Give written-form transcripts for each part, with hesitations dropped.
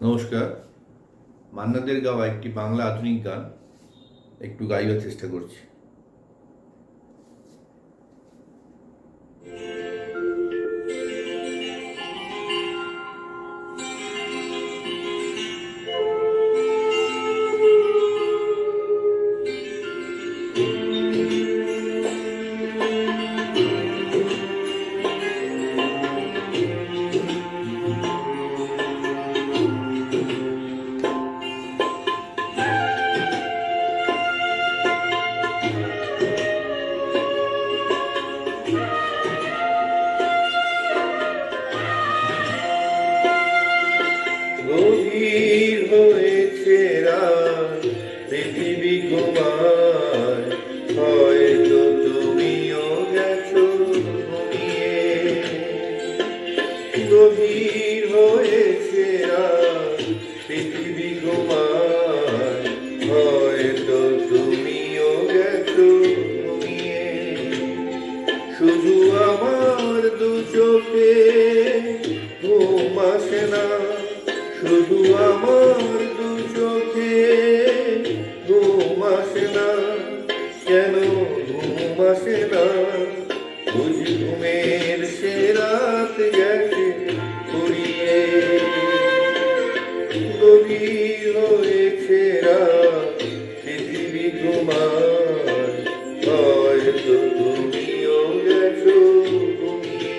নমস্কার। মান্নাদের গাওয়া একটি বাংলা আধুনিক গান একটু গাইবার চেষ্টা করছি। গভীর হয়েছে রাত, পৃথিবী ঘুমায়, হয়তো তুমিও গেছো ঘুমিয়ে। গভীর হয়েছে রাত, পৃথিবী ঘুমায়, হয়তো তুমিও গেছো ঘুমিয়ে। শুধু আমার দু চোখে ঘুম আসে না, শুধু আমার দু চোখে ঘুম আসে না। কেন ঘুম আসে না? বুঝি ঘুমের সে রাত গেছে ফুরিয়ে। গভীর হয়েছে রাত, পৃথিবী ঘুমায়, হয়তো তুমিও গেছো ঘুমিয়ে।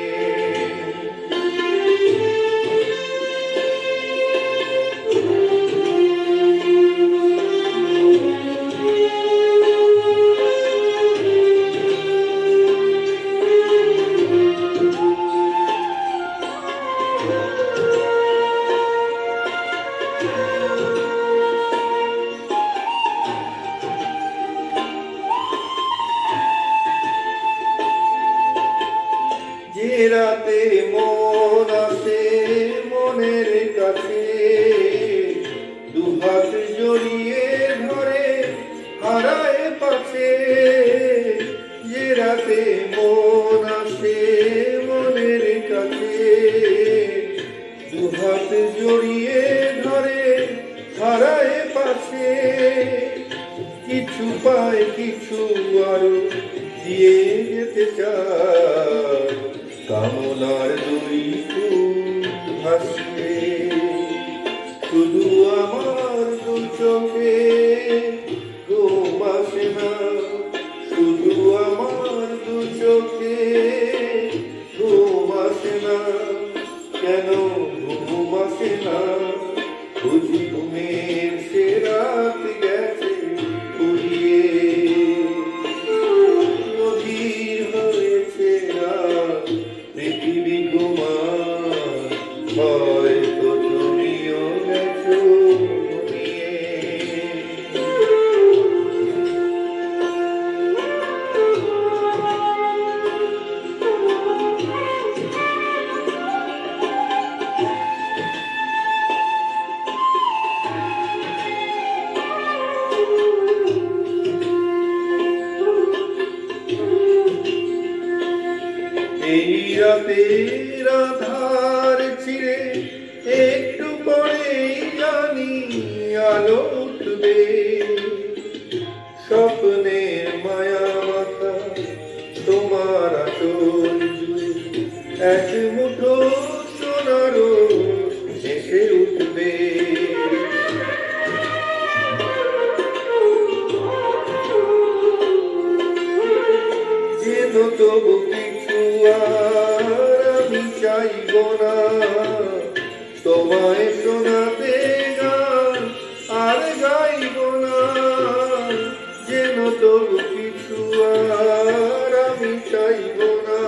যে রাতে মন আসে মনের কাছে, দুহাত জড়িয়ে ধরে হারায় পাশে। যে রাতে মন আসে মনের কাছে, দুহাত জড়িয়ে ধরে হারায় পাশে। কিছু পায় কিছু আরো দিয়ে যেতে চায়, কামনার দুই ফুল ভাসে। শুধু আমার দু চোখে ঘুম আসে না, শুধু আমার দু চোখে ঘুম আসে না। কেন ঘুম আসে না? বুঝি ঘুমের সে রাত গেছে ফুরিয়ে। গভীর হয়েছে রাত, পৃথিবী ঘুমায়, হয়তো তুমিও গেছো ঘুমিয়ে। এই রাতের আধার চিরে একটু পরেই জানি আলো উঠবে। স্বপ্নের মায়া মাথা তোমার আঁচল জুড়ে এক মুঠো সোনারও এসে উঠবে। যেন তবু কিছু আর আমি চাইব না, তোমায় শোনাতে গান আর গাইব না। যেন তবু কিছু আর আমি চাইব না,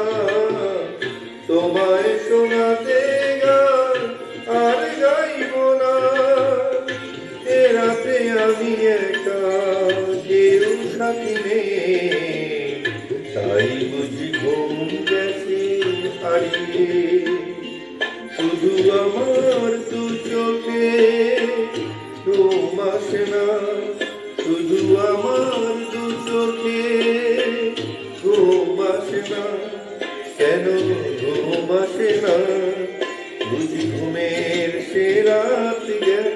তোমায় শোনাতে গান আর গাইব না। এ রাতে আমি একা, কেউ সাথী নেই, তাই বুঝি ঘুম গেছে হারিয়ে। শুধু আমার দু চোখে ঘুম আসে না, শুধু আমার দু চোখে ঘুম আসে না। কেন ঘুম আসে না? বুঝি ঘুমের সে রাতে ইয়ে